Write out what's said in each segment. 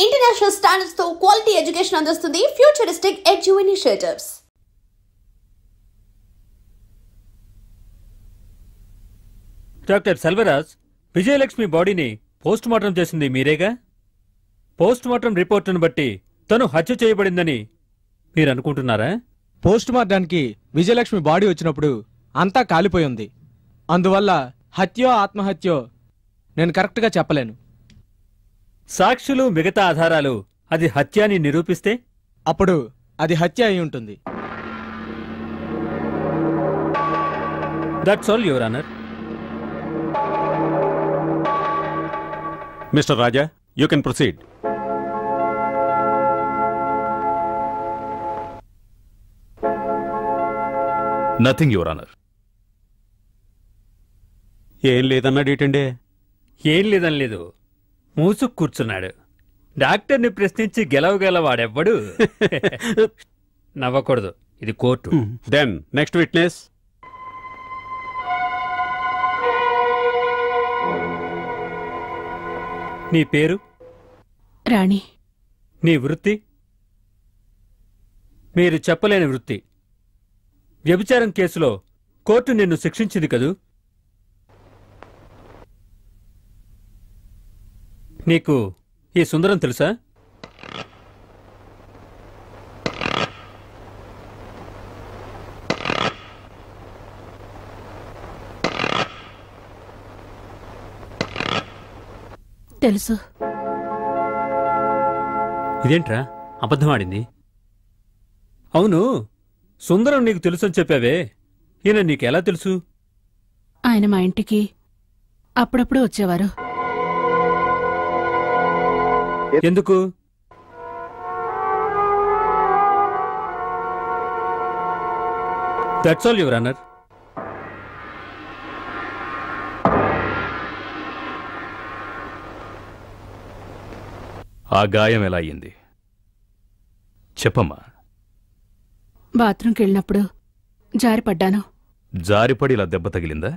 International standards తో quality education అందిస్తుంది futuristic edu initiatives. Doctor Selvaraj, Vijayalakshmi బాడీని పోస్ట్ మార్టం చేసింది మీరేగా? పోస్ట్ మార్టం రిపోర్టును బట్టి తను హత్య చేయబడిందని మీరు అనుకుంటున్నారా? పోస్ట్ మార్టానికి విజయలక్ష్మి బాడీ వచ్చినప్పుడు అంతా కాలిపోయింది. అందువల్ల హత్యో ఆత్మహత్యో నేను కరెక్ట్గా చెప్పలేను. సాక్షులు మిగతా ఆధారాలు అది హత్య అని నిరూపిస్తే అప్పుడు అది హత్య అయి ఉంటుంది. That's all your honour. Mister Raja, you can proceed. Nothing your honour. ఏం లేదన్నాడేటండే? ఏం లేదని లేదు, మూసుకు కూర్చున్నాడు. డాక్టర్ని ప్రశ్నించి గెలవగలవాడెవ్వడు. నవ్వకూడదు, ఇది కోర్టు. Then next witness. నీ పేరు? రాణి. నీ వృత్తి? మీరు చెప్పలేని వృత్తి. వ్యభిచారం కేసులో కోర్టు నిన్ను శిక్షించింది కదూ? నీకు ఈ సుందరం తెలుసా? తెలుసు. ఇదేంట్రా అబద్ధమాడింది? అవును, సుందరం నీకు తెలుసని చెప్పావే, ఈయన నీకెలా తెలుసు? ఆయన మా ఇంటికి అప్పుడప్పుడు వచ్చేవారు. ఎందుకు? That's all your honour. ఆ గాయం ఎలా అయ్యింది చెప్పమ్మా. బాత్రూంకి వెళ్ళినప్పుడు జారిపడ్డాను. జారిపడి ఇలా దెబ్బ తగిలిందా?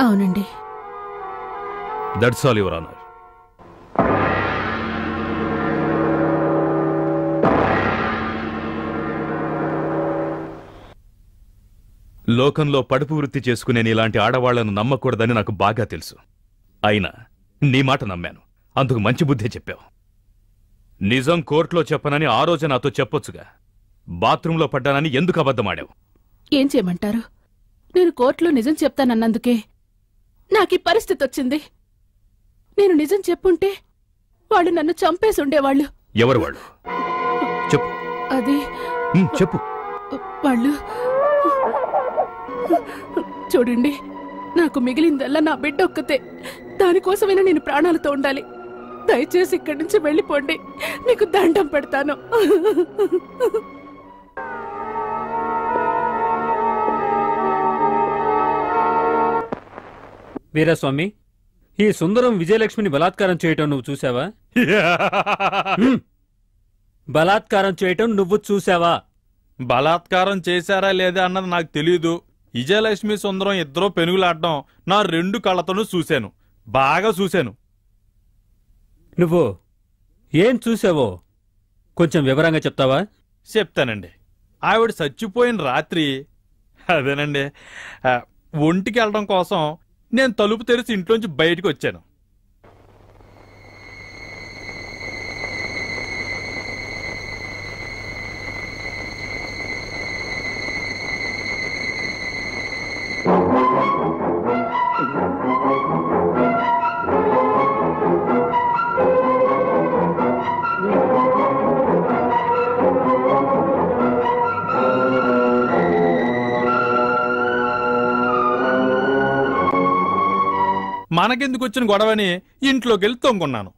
అవునండి. That's all your honour. లోకంలో పడుపు వృత్తి చేసుకునే ఇలాంటి ఆడవాళ్లను నమ్మకూడదని నాకు బాగా తెలుసు. అయినా నీ మాట నమ్మాను, అందుకు మంచి బుద్ధే చెప్పావు. నిజం కోర్టులో చెప్పనని ఆ రోజు నాతో చెప్పొచ్చుగా. బాత్రూంలో పడ్డానని ఎందుకు అబద్ధమాడావు? ఏం చేయమంటారు? నేను కోర్టులో నిజం చెప్తానన్నందుకే నాకీ పరిస్థితి వచ్చింది. నేను నిజం చెప్పుంటే వాళ్ళు నన్ను చంపేసి ఉండేవాళ్ళు. ఎవరు వాళ్ళు? చెప్పు. అది చెప్పు. వాళ్ళు చూడండి, నాకు మిగిలిందల్లా నా బిడ్డ ఒక్కతే. దానికోసమైనా నేను ప్రాణాలతో ఉండాలి. దయచేసి ఇక్కడి నుంచి వెళ్ళిపోండి, మీకు దండం పెడతాను. వీరస్వామి, ఈ సుందరం విజయలక్ష్మిని బలాత్కారం చేయటం నువ్వు చూసావా? బలాత్కారం చేయటం నువ్వు చూసావా? బలాత్కారం చేశారా లేదా అన్నది నాకు తెలీదు. విజయలక్ష్మి సుందరం ఇద్దరూ పెనుగులాడడం నా 2 కళ్ళతోనూ చూశాను, బాగా చూశాను. నువ్వు ఏం చూసావో కొంచెం వివరంగా చెప్తావా? చెప్తానండి. ఆవిడ చచ్చిపోయిన రాత్రి అదేనండి, ఒంటికి వెళ్ళడం కోసం నేను తలుపు తెరిచి ఇంట్లోంచి బయటకు వచ్చాను. మనకెందుకు వచ్చిన గొడవని ఇంట్లోకి వెళ్ళి తొంగున్నాను.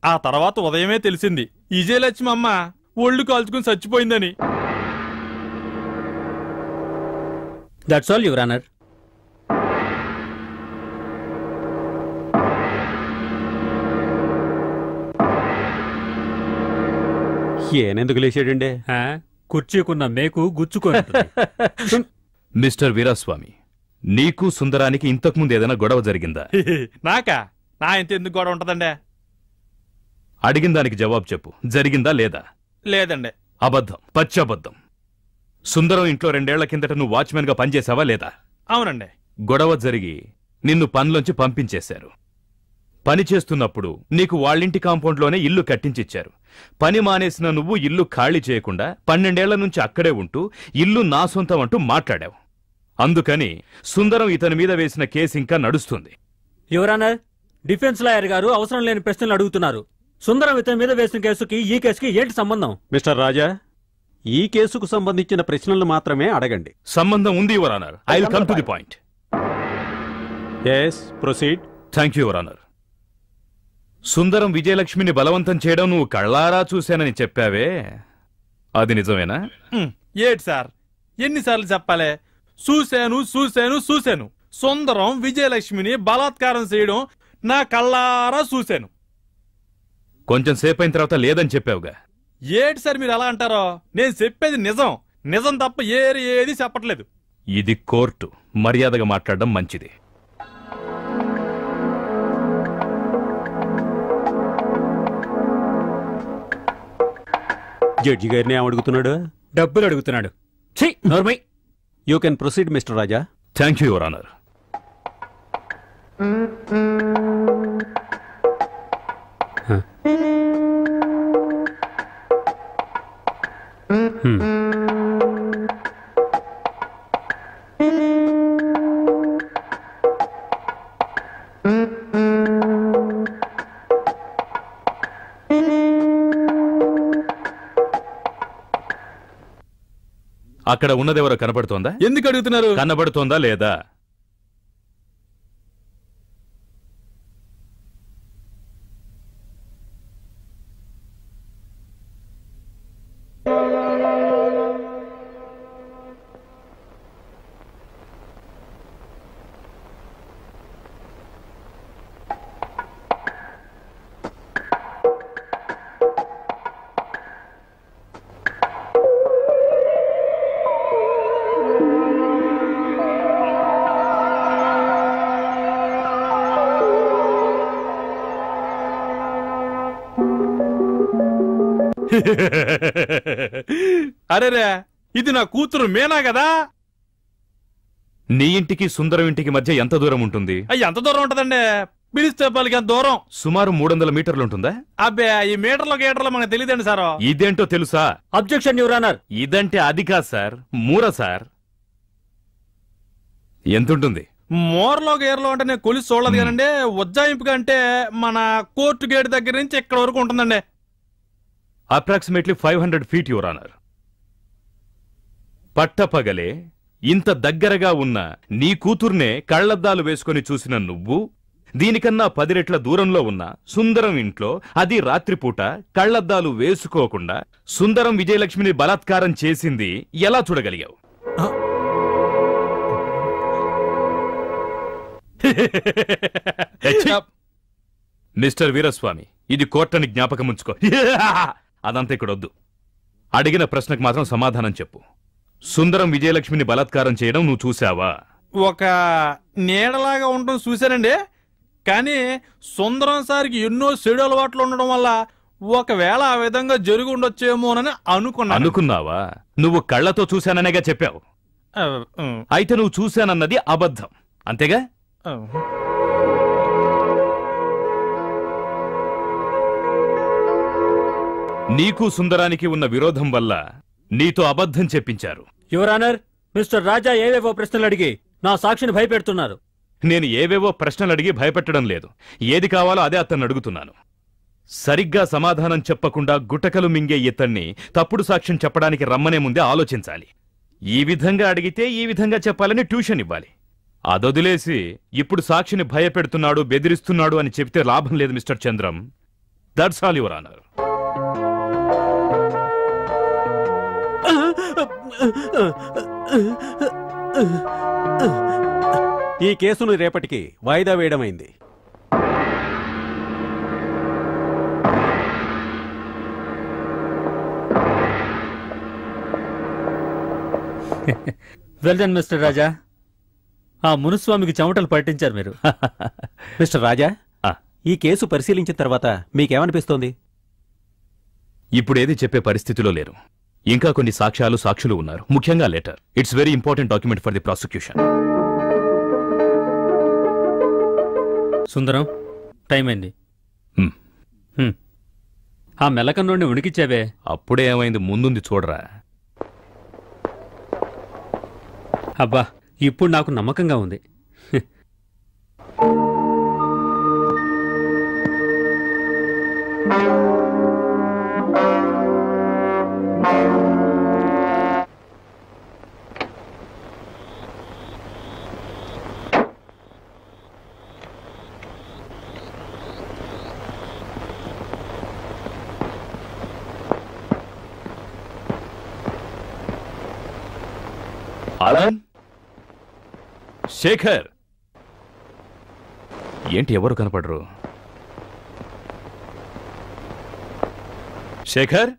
ఆ తర్వాత ఉదయమే తెలిసింది విజయలక్ష్మి అమ్మ ఒళ్ళు కాల్చుకుని చచ్చిపోయిందని. That's all your honour. ఏనెందుకు లేచాడండే? కుర్చీకున్న మేకు గుచ్చుకొని. మిస్టర్ వీరాస్వామి, నీకు సుందరానికి ఇంతకుముందు ఏదైనా గొడవ జరిగిందా? నాకా? నా ఇంత ఎందుకు గొడవ ఉంటదండి? అడిగిన దానికి జవాబు చెప్పు. జరిగిందా లేదా? లేదండి. అబద్ధం, పచ్చబద్ధం. సుందరం ఇంట్లో 2 ఏళ్ల కిందట నువ్వు వాచ్మెన్ గా పనిచేసావా లేదా? అవునండి. గొడవ జరిగి నిన్ను పనిలోంచి పంపించేశారు. పని చేస్తున్నప్పుడు నీకు వాళ్ళింటి కాంపౌండ్లోనే ఇల్లు కట్టించిచ్చారు. పని మానేసిన నువ్వు ఇల్లు ఖాళీ చేయకుండా 12 ఏళ్ల నుంచి అక్కడే ఉంటూ ఇల్లు నా సొంతం అంటూ మాట్లాడావు. అందుకని సుందరం ఇతని మీద వేసిన కేసు ఇంకా నడుస్తుంది. యువరానర్, డిఫెన్స్ లాయర్ గారు అవసరం లేని ప్రశ్నలు అడుగుతున్నారు. సుందరం ఇతని మీద వేసిన కేసుకి ఈ కేసుకి ఏంటి సంబంధం? మిస్టర్ రాజా, ఈ కేసుకు సంబంధించిన ప్రశ్నలు మాత్రమే అడగండి. సంబంధం ఉంది your honour. I will come to the point. Yes, proceed. Thank you your honour. Sundaram విజయలక్ష్మిని బలవంతం చేయడం నువ్వు కళ్ళారా చూశానని చెప్పావే, అది నిజమేనా? ఏటి సార్, ఎన్నిసార్లు చెప్పాలే? చూశాను చూశాను చూశాను. సుందరం విజయలక్ష్మిని బలాత్కారం చేయడం నా కళ్ళారా చూశాను. కొంచెం సేపు అయిన తర్వాత లేదని చెప్పావుగా. ఏటి సార్ మీరు అలా అంటారో? నేను చెప్పేది నిజం, నిజం తప్ప ఏది చెప్పట్లేదు. ఇది కోర్టు, మర్యాదగా మాట్లాడడం మంచిది. జడ్జి గారిని ఏమడుగుతున్నాడు? డబ్బులు అడుగుతున్నాడు. ఛీ, నోర్మై. You can proceed mister Raja. Thank you your honour. అక్కడ ఉన్నదెవరో కనబడుతోందా? ఎందుకు అడుగుతున్నారు? కనబడుతోందా లేదా? అరేరే, ఇది నా కూతురు మీనా కదా? నీ ఇంటికి సుందరం ఇంటికి మధ్య ఎంత దూరం ఉంటుంది? ఎంత దూరం ఉంటదండి? పిలిస్తే పలికి అంత దూరం. సుమారు 300 మీటర్లు ఉంటుందా? అబ్బే, ఈ మీటర్లో గీటర్లో మనకు తెలియదండి సార్. ఇదేంటో తెలుసా? Objection your honour. ఇదంటే అది కాదు సార్, మూర సార్. ఎంతుంటుంది? మూరలో గేర్లో అంటే నేను కొలిసి చూడలేదు కానండి. ఉజ్జాయింపుగా అంటే మన కోర్టు గేట్ దగ్గర నుంచి ఇక్కడ వరకు ఉంటుందండి. Approximately 500 feet your honour. పట్టపగలే ఇంత దగ్గరగా ఉన్న నీ కూతుర్నే కళ్లద్దాలు వేసుకొని చూసిన నువ్వు, దీనికన్నా 10 రెట్ల దూరంలో ఉన్న సుందరం ఇంట్లో, అది రాత్రిపూట కళ్లద్దాలు వేసుకోకుండా సుందరం విజయలక్ష్మిని బలాత్కారం చేసింది ఎలా చూడగలిగావు? మిస్టర్ వీరస్వామి, ఇది కోర్టని జ్ఞాపకముంచుకో. అదంతా ఇక్కడొద్దు. అడిగిన ప్రశ్నకు మాత్రం సమాధానం చెప్పు. సుందరం విజయలక్ష్మిని బలాత్కారం చేయడం నువ్వు చూసావా? ఒక నీడలాగా ఉండడం చూశానండి. కానీ సుందరం సార్కి ఎన్నో చెడు అలవాట్లు ఉండడం వల్ల ఒకవేళ ఆ విధంగా జరిగి ఉండొచ్చేమోనని అనుకున్నావా? నువ్వు కళ్ళతో చూశాననేగా చెప్పావు. అయితే నువ్వు చూశానన్నది అబద్ధం, అంతేగా? నీకు సుందరానికి ఉన్న విరోధం వల్ల నీతో అబద్ధం చెప్పించారు. యువర్ ఆనర్, మిస్టర్ రాజా ఏవేవో ప్రశ్నలు అడిగి నా సాక్షిని భయపెడుతున్నారు. నేను ఏవేవో ప్రశ్నలు అడిగి భయపెట్టడం లేదు. ఏది కావాలో అదే అతన్ని అడుగుతున్నాను. సరిగ్గా సమాధానం చెప్పకుండా గుటకలు మింగే ఇతన్ని తప్పుడు సాక్ష్యం చెప్పడానికి రమ్మనే ముందే ఆలోచించాలి. ఈ విధంగా అడిగితే ఈ విధంగా చెప్పాలని ట్యూషన్ ఇవ్వాలి. అదొదిలేసి ఇప్పుడు సాక్షిని భయపెడుతున్నాడు, బెదిరిస్తున్నాడు అని చెప్తే లాభం లేదు mister Chandram. That's all your honour. ఈ కేసును రేపటికి వాయిదా వేయడమైంది. వెల్ డన్ మిస్టర్ రాజా. ఆ మునుస్వామికి చెమటలు పట్టించారు మీరు. మిస్టర్ రాజా, ఈ కేసు పరిశీలించిన తర్వాత మీకేమనిపిస్తోంది? ఇప్పుడేది చెప్పే పరిస్థితిలో లేరు. ఇంకా కొన్ని సాక్ష్యాలు ఉన్నారు, ముఖ్యంగా letter. It's very important document for the prosecution. Sundaram, time అయింది. ఆ మెలకం నుండి ఉనికిచ్చావే. అప్పుడే ఏమైంది, ముందుంది చూడరా. అబ్బా, ఇప్పుడు నాకు నమ్మకంగా ఉంది. అలన్, శేఖర్, ఏంటి ఎవరు కనపడరు? శేఖర్,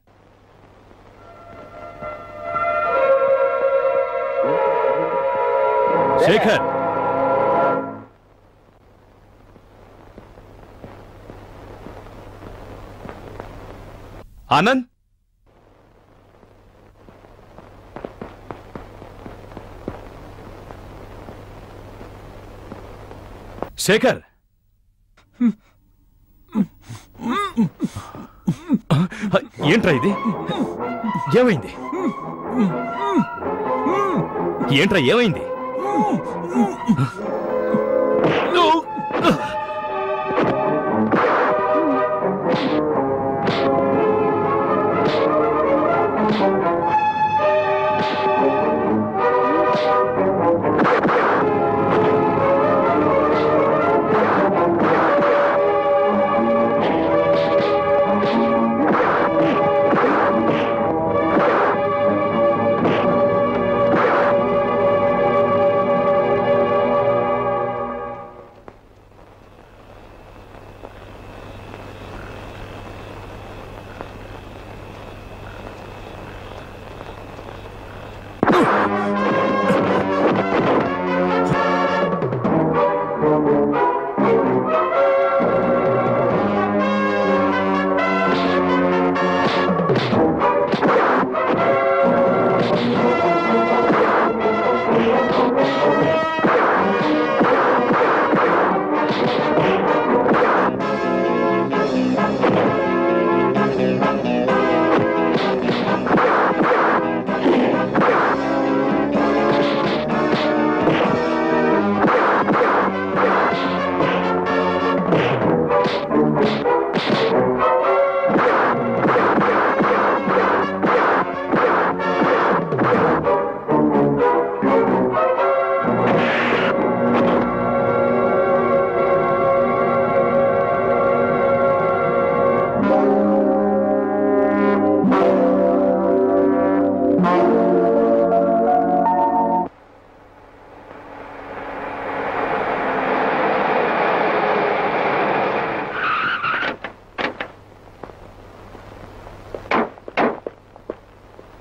శేఖర్, ఆనంద్, శేఖర్, ఏంట్రా ఇది? ఏమైంది? ఏంట్రా ఏమైంది?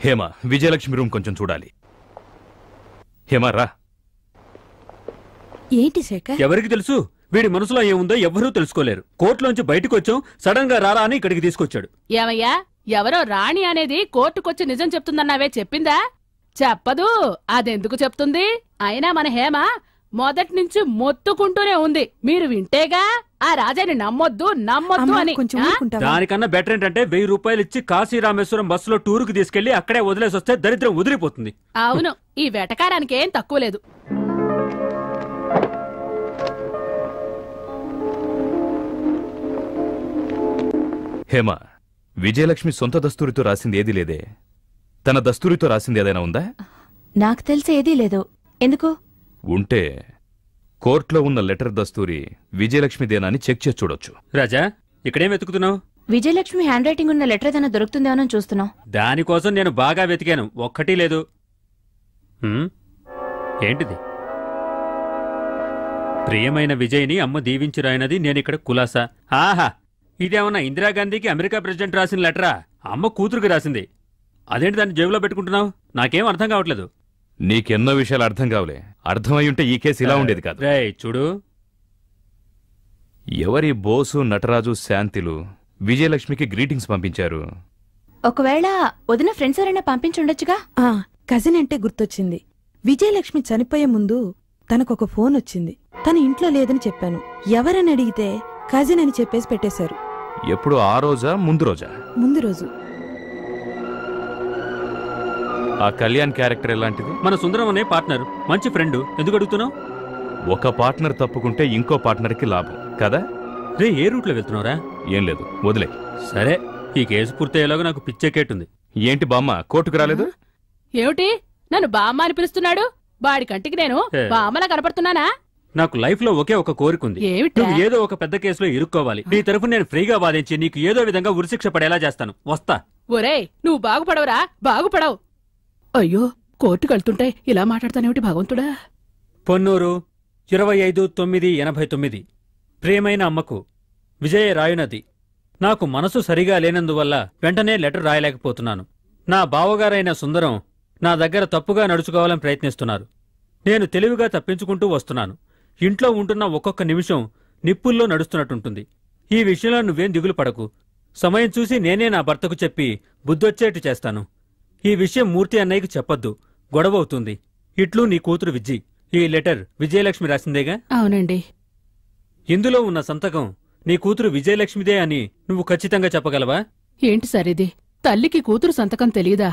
హేమ, విజయలక్ష్మి రూమ్ కొంచెం చూడాలి. హేమ, రా. ఏంటి శేఖర్? ఎవరికి తెలుసు? వీడి మనసులో ఏముందో ఎవ్వరూ తెలుసుకోలేరు. కోర్టులోంచి బయటకు వచ్చాం, సడన్ గా రారా అని ఇక్కడికి తీసుకొచ్చాడు. ఏమయ్యా, ఎవరో రాణి అనేది కోర్టుకొచ్చి నిజం చెప్తుందన్నావే, చెప్పిందా? చెప్పదు. అదెందుకు చెప్తుంది? అయినా మన హేమ మొదటి నుంచి మొత్తుకుంటూనే ఉంది, మీరు వింటేగా ఆ రాజాని నమ్మొద్దు అని. దానికన్నా బెటర్ ఏంటంటే 1000 రూపాయలు ఇచ్చి కాశీ రామేశ్వరం బస్సులో టూరుకు తీసుకెళ్లి అక్కడే వదిలేసి వస్తే దరిద్రం వదిలిపోతుంది. అవును, ఈ వెటకారానికి ఏం తక్కువ లేదు. హేమ, విజయలక్ష్మి సొంత దస్తూరితో రాసింది ఏదీ లేదే. తన దస్తూరితో రాసింది ఏదైనా ఉందా? నాకు తెలిసి ఏదీ లేదు. ఎందుకు? ఉంటే కోర్టులో ఉన్న లెటర్ దస్తూరి విజయలక్ష్మిదేనా అని చెక్ చేసి చూడొచ్చు. రాజా, ఇక్కడేం వెతుకుతున్నావు? విజయలక్ష్మి హ్యాండ్ రైటింగ్ ఉన్న లెటర్ ఏదైనా దొరుకుతుందేమో చూస్తున్నావు. దానికోసం నేను బాగా వెతికాను, ఒక్కటీ లేదు. ఏంటిది? ప్రియమైన విజయ్ని అమ్మ దీవించిరాయినది నేనిక్కడ కులాసా. ఆహా, ఇదేమన్నా ఇందిరాగాంధీకి అమెరికా ప్రెసిడెంట్ రాసిన లెటరా? అమ్మ కూతురుకి రాసింది. అదేంటి దాన్ని జేబులో పెట్టుకుంటున్నావు? నాకేం అర్థం కావట్లేదు. నీకెన్నో విషయాలు అర్థం కావులే. అర్థమై ఉంటే ఈ కేసు ఇలా ఉండేది కాదు. రేయ్ చూడు, ఎవరి బోసు, నటరాజు, శాంతిలు విజయలక్ష్మికి గ్రీటింగ్స్ పంపించారు? ఒకవేళ వదిన ఫ్రెండ్స్ ఎవరైనా పంపించుండొచ్చుగా. కజిన్ అంటే గుర్తొచ్చింది. విజయలక్ష్మి చనిపోయే ముందు తనకొక ఫోన్ వచ్చింది. తన ఇంట్లో లేదని చెప్పాను. ఎవరని అడిగితే కజిన్ అని చెప్పేసి పెట్టేశారు. ఎప్పుడు, ఆ రోజా ముందు రోజా? ముందు రోజు. ఆ కళ్యాణ్ క్యారెక్టర్ ఎలాంటిది? మన సుందరం అనే పార్ట్నర్, మంచి ఫ్రెండ్. ఎందుకు అడుగుతున్నావు? ఒక పార్ట్నర్ తప్పుకుంటే ఇంకో పార్ట్నర్కి లాభం కదా? రే, ఏ రూట్లో వెళ్తున్నావురా? ఏం లేదు, వదిలే. సరే, ఈ కేసు పూర్తయ్యేలాగా నాకు పిచ్చెక్కేటుంది. ఏంటి బామ్మ, కోర్టుకు రాలేదు? ఏమిటి నన్ను బామ్మ అని పిలుస్తున్నాడు? వాడి కంటికి నేను బామ్మలా కనపడుతున్నానా? నాకు లైఫ్ లో ఒకే ఒక కోరికుంది. ఏమిటా? నువ్వు ఏదో ఒక పెద్ద కేసులో ఇరుక్కోవాలి. నీ తరఫున నేను ఫ్రీగా వాదించి నీకు ఏదో విధంగా ఉరిశిక్ష పడేలా చేస్తాను. వస్తా. ఒరేయ్, నువ్వు బాగుపడవురా, బాగుపడవు. అయ్యో, కోర్టుకెళ్తుంటే ఇలా మాట్లాడతానేమిటి భగవంతుడా? పొన్నూరు 25/9/89. ప్రియమైన అమ్మకు విజయ రాయునది. నాకు మనసు సరిగా లేనందువల్ల వెంటనే లెటర్ రాయలేకపోతున్నాను. నా బావగారైన సుందరం నా దగ్గర తప్పుగా నడుచుకోవాలని ప్రయత్నిస్తున్నారు. నేను తెలివిగా తప్పించుకుంటూ వస్తున్నాను. ఇంట్లో ఉంటున్న ఒక్కొక్క నిమిషం నిప్పుల్లో నడుస్తున్నట్టుంటుంది. ఈ విషయంలో నువ్వేం దిగులు పడకు. సమయం చూసి నేనే నా భర్తకు చెప్పి బుద్ధొచ్చేట్టు చేస్తాను. ఈ విషయం మూర్తి అన్నయ్యకు చెప్పొద్దు, గొడవవుతుంది. ఇట్లు నీ కూతురు విజ్జి. ఈ లెటర్ విజయలక్ష్మి రాసిందేగా? అవునండి. ఇందులో ఉన్న సంతకం నీ కూతురు విజయలక్ష్మిదే అని నువ్వు ఖచ్చితంగా చెప్పగలవా? ఏంటి సరిది, తల్లికి కూతురు సంతకం తెలీదా?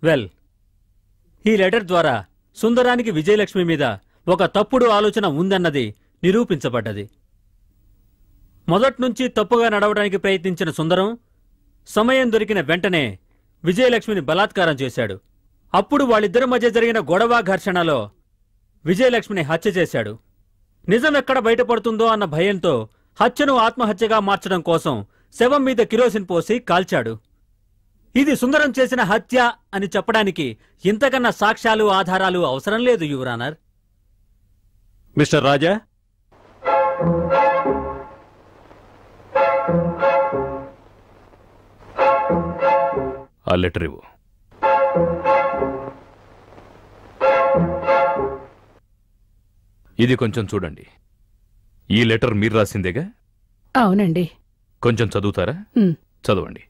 వెల్, ఈ లెటర్ ద్వారా సుందరానికి విజయలక్ష్మి మీద ఒక తప్పుడు ఆలోచన ఉందన్నది నిరూపించబడ్డది. మొదట్నుంచి తప్పుగా నడవడానికి ప్రయత్నించిన సుందరం సమయం దొరికిన వెంటనే విజయలక్ష్మిని బలాత్కారం చేశాడు. అప్పుడు వాళ్ళిద్దరి మధ్య జరిగిన గొడవ, ఘర్షణలో విజయలక్ష్మిని హత్య చేశాడు. నిజం ఎక్కడ బయటపడుతుందో అన్న భయంతో హత్యను ఆత్మహత్యగా మార్చడం కోసం శవం మీద కిరోసిన్ పోసి కాల్చాడు. ఇది సుందరం చేసిన హత్య అని చెప్పడానికి ఇంతకన్నా సాక్ష్యాలు, ఆధారాలు అవసరం లేదు యువరానర్. మిస్టర్ రాజా, ఆ లెటర్ ఇవ్వు. ఇది కొంచెం చూడండి. ఈ లెటర్ మీరు రాసిందేగా? అవునండి. కొంచెం చదువుతారా? చదవండి.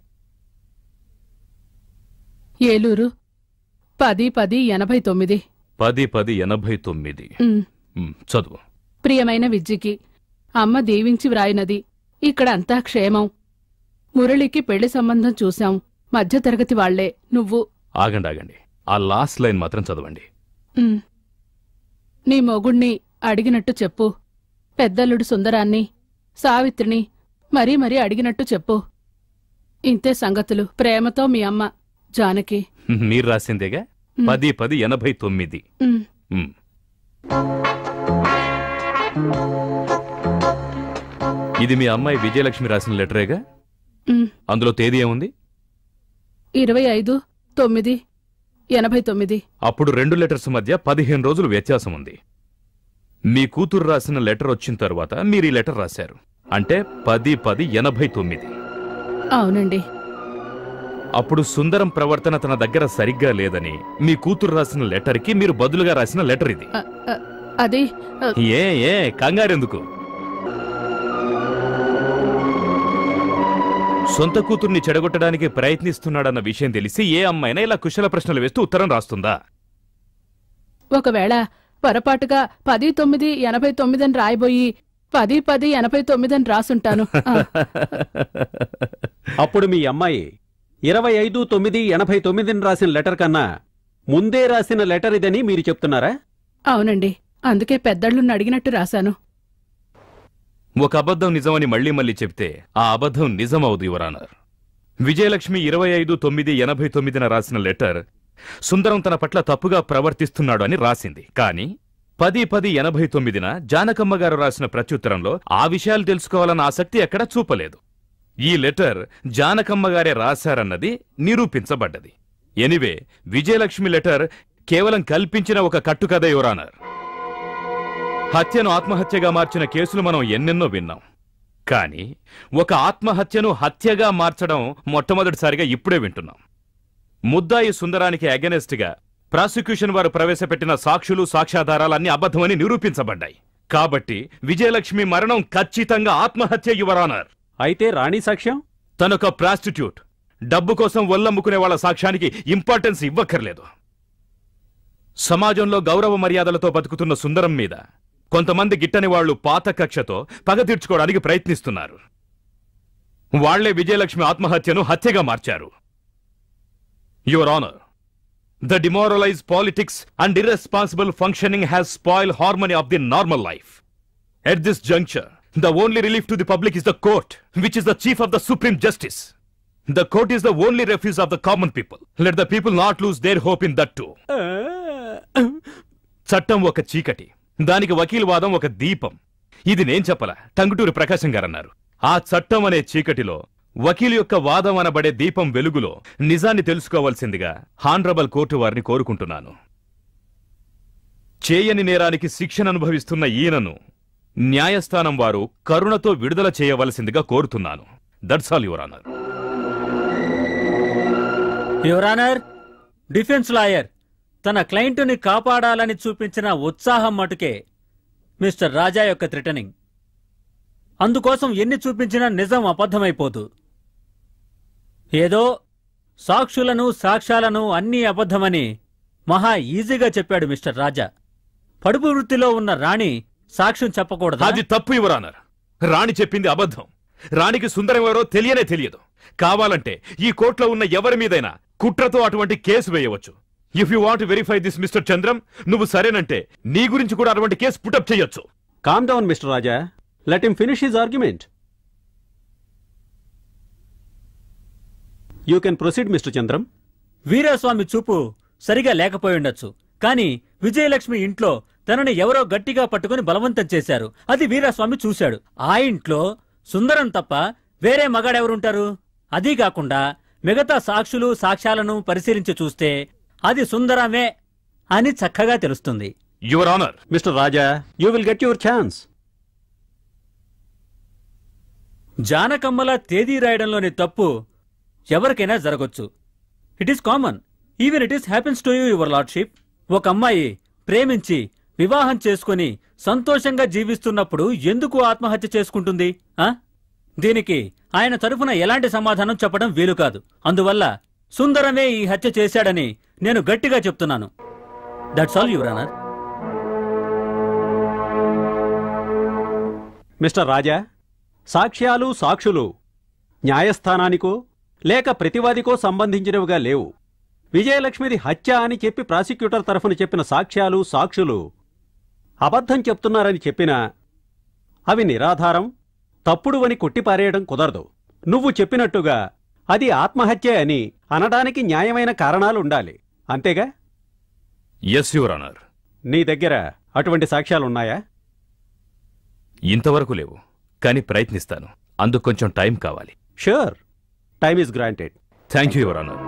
ఏలూరు 10/10/89. 10/10/89. చదువు. ప్రియమైన విజ్జికి అమ్మ దీవించి వ్రాయినది. ఇక్కడ అంతా క్షేమం. మురళికి పెళ్లి సంబంధం చూశాం. మధ్యతరగతి వాళ్లే. నువ్వు ఆగండి. ఆ లాస్ట్ లైన్ మాత్రం చదవండి. నీ మొగుణ్ణి అడిగినట్టు చెప్పు. పెద్దల్లుడు సుందరాన్ని, సావిత్రిని మరీ మరీ అడిగినట్టు చెప్పు. ఇంతే సంగతులు. ప్రేమతో మీ అమ్మ జానకి. మీరు రాసిందేగా? 10/10/89. ఇది మీ అమ్మాయి విజయలక్ష్మి రాసిన లెటరేగా? అందులో తేదీ ఏముంది? 25/9/89. అప్పుడు 2 లెటర్స్ మధ్య 15 రోజులు వ్యత్యాసం ఉంది. మీ కూతురు రాసిన లెటర్ వచ్చిన తర్వాత మీరు ఈ లెటర్ రాశారు. అంటే 10/10/89. అవునండి. అప్పుడు సుందరం ప్రవర్తన తన దగ్గర సరిగ్గా లేదని మీ కూతురు రాసిన లెటర్కి మీరు బదులుగా రాసిన లెటర్ ఇది. అది ఏ కంగారెందుకు? సొంత కూతుర్ని చెడగొట్టడానికి ప్రయత్నిస్తున్నాడన్న విషయం తెలిసి ఏ అమ్మాయినా ఇలా కుశల ప్రశ్నలు వేస్తూ ఉత్తరం రాస్తుందా? ఒకవేళ పొరపాటుగా 10/9/89 అని రాయబోయి 10/10/89 అని రాసుంటాను. అప్పుడు మీ అమ్మాయి 25/9/89 రాసిన లెటర్ కన్నా ముందే రాసిన లెటర్ ఇదని మీరు చెప్తున్నారా? అవునండి. అందుకే పెద్దళ్ళుని అడిగినట్టు రాశాను. ఒక అబద్ధం నిజమని మళ్లీ మళ్లీ చెప్తే ఆ అబద్ధం నిజమవుదు యువరానర్. విజయలక్ష్మి 25/9/89 రాసిన లెటర్ సుందరం తన పట్ల తప్పుగా ప్రవర్తిస్తున్నాడు అని రాసింది. కాని 10/10/89 జానకమ్మ గారు రాసిన ప్రత్యుత్తరంలో ఆ విషయాలు తెలుసుకోవాలన్న ఆసక్తి ఎక్కడా చూపలేదు. ఈ లెటర్ జానకమ్మ గారే రాశారన్నది నిరూపించబడ్డది. ఎనివే, విజయలక్ష్మి లెటర్ కేవలం కల్పించిన ఒక కట్టుకథ యువరానర్. హత్యను ఆత్మహత్యగా మార్చిన కేసులు మనం ఎన్నెన్నో విన్నాం. కానీ ఒక ఆత్మహత్యను హత్యగా మార్చడం మొట్టమొదటిసారిగా ఇప్పుడే వింటున్నాం. ముద్దాయి సుందరానికి అగెనెస్ట్గా ప్రాసిక్యూషన్ వారు ప్రవేశపెట్టిన సాక్షులు సాక్ష్యాధారాలన్నీ అబద్ధమని నిరూపించబడ్డాయి. కాబట్టి విజయలక్ష్మి మరణం ఖచ్చితంగా ఆత్మహత్య, యువర్ ఆనర్. అయితే రాణి సాక్ష్యం? తనొక ప్రాస్టిట్యూట్. డబ్బు కోసం ఒల్లమ్ముకునే వాళ్ళ సాక్ష్యానికి ఇంపార్టెన్స్ ఇవ్వక్కర్లేదు. సమాజంలో గౌరవ మర్యాదలతో బతుకుతున్న సుందరం మీద కొంతమంది గిట్టని వాళ్లు పాత కక్షతో పగ తీర్చుకోవడానికి ప్రయత్నిస్తున్నారు. వాళ్లే విజయలక్ష్మి ఆత్మహత్యను హత్యగా మార్చారు. Your honour, the demoralized politics and irresponsible functioning has spoiled harmony of the normal life. At this juncture, the only relief to the public is the court, which is the chief of the supreme justice. The court is the only refuge of the common people. Let the people not lose their hope in that too. చట్టం ఒక చీకటి, దానికి వకీల్ వాదం ఒక దీపం. ఇది నేను చెప్పలా, టంగుటూరి ప్రకాశం గారన్నారు. ఆ చట్టం అనే చీకటిలో వకీలు యొక్క వాదం అనబడే దీపం వెలుగులో నిజాన్ని తెలుసుకోవాల్సిందిగా హానరబుల్ కోర్టు వారిని కోరుకుంటున్నాను. చేయని నేరానికి శిక్షను అనుభవిస్తున్న ఈయనను న్యాయస్థానం వారు కరుణతో విడుదల చేయవలసిందిగా కోరుతున్నాను. That's all, your honour. Your honour, defence lawyer తన క్లయింటుని కాపాడాలని చూపించిన ఉత్సాహం మటుకే మిస్టర్ రాజా యొక్క థ్రెటనింగ్. అందుకోసం ఎన్ని చూపించినా నిజం అబద్ధమైపోదు. ఏదో సాక్షులను సాక్ష్యాలను అన్నీ అబద్ధమని మహా ఈజీగా చెప్పాడు మిస్టర్ రాజా. పడుపు వృత్తిలో ఉన్న రాణి సాక్ష్యం చెప్పకూడదు. అది తప్పు, యువర్ ఆనర్. రాణి చెప్పింది అబద్ధం. రాణికి సుందరం ఎవరో తెలియనే తెలియదు. కావాలంటే ఈ కోర్టులో ఉన్న ఎవరి మీదైనా కుట్రతో అటువంటి కేసు వేయవచ్చు. If you want verify this mister Chandram, నువ్వు సరేనంటే నీ గురించి కూడా అటువంటి కేసు పుటప్ చేయొచ్చు. Calm down mister Raja. Let him finish his argument. You can proceed mister Chandram. Veeraswamy చూపు సరిగా లేకపోయిండొచ్చు, కాని విజయలక్ష్మి ఇంట్లో తనని ఎవరో గట్టిగా పట్టుకుని బలవంతం చేశారు. అది వీరాస్వామి చూశాడు. ఆ ఇంట్లో సుందరం తప్ప వేరే మగాడెవరుంటారు? అదీ కాకుండా మిగతా సాక్షులు సాక్ష్యాలను పరిశీలించి చూస్తే అది సుందరమే అని చక్కగా తెలుస్తుంది. Your honour. Mister Raja, you will get your chance. జానకమ్మల తేదీ రాయడంలోని తప్పు ఎవరికైనా జరగొచ్చు. It is common. Even it is happens to you, your lordship. ఒక అమ్మాయి ప్రేమించి వివాహం చేసుకుని సంతోషంగా జీవిస్తున్నప్పుడు ఎందుకు ఆత్మహత్య చేసుకుంటుంది? దీనికి ఆయన తరఫున ఎలాంటి సమాధానం చెప్పడం వీలు కాదు. అందువల్ల సుందరమే ఈ హత్య చేశాడని నేను గట్టిగా చెప్తున్నాను. That's all, your honour. Mister Raja, సాక్ష్యాలు సాక్షులు న్యాయస్థానానికో లేక ప్రతివాదికో సంబంధించినవిగా లేవు. విజయలక్ష్మిది హత్య అని చెప్పి ప్రాసిక్యూటర్ తరఫున చెప్పిన సాక్ష్యాలు సాక్షులు అబద్ధం చెప్తున్నారని చెప్పినా అవి నిరాధారం, తప్పుడు అని కొట్టిపారేయడం కుదరదు. నువ్వు చెప్పినట్టుగా అది ఆత్మహత్య అని అనడానికి న్యాయమైన కారణాలుండాలి, అంతేగా? Yes, your honour. నీ దగ్గర అటువంటి సాక్ష్యాలున్నాయా? ఇంతవరకు లేవు, కానీ ప్రయత్నిస్తాను. అందుకు కొంచెం టైం కావాలి. Sure, time is granted. Thank you, your honour.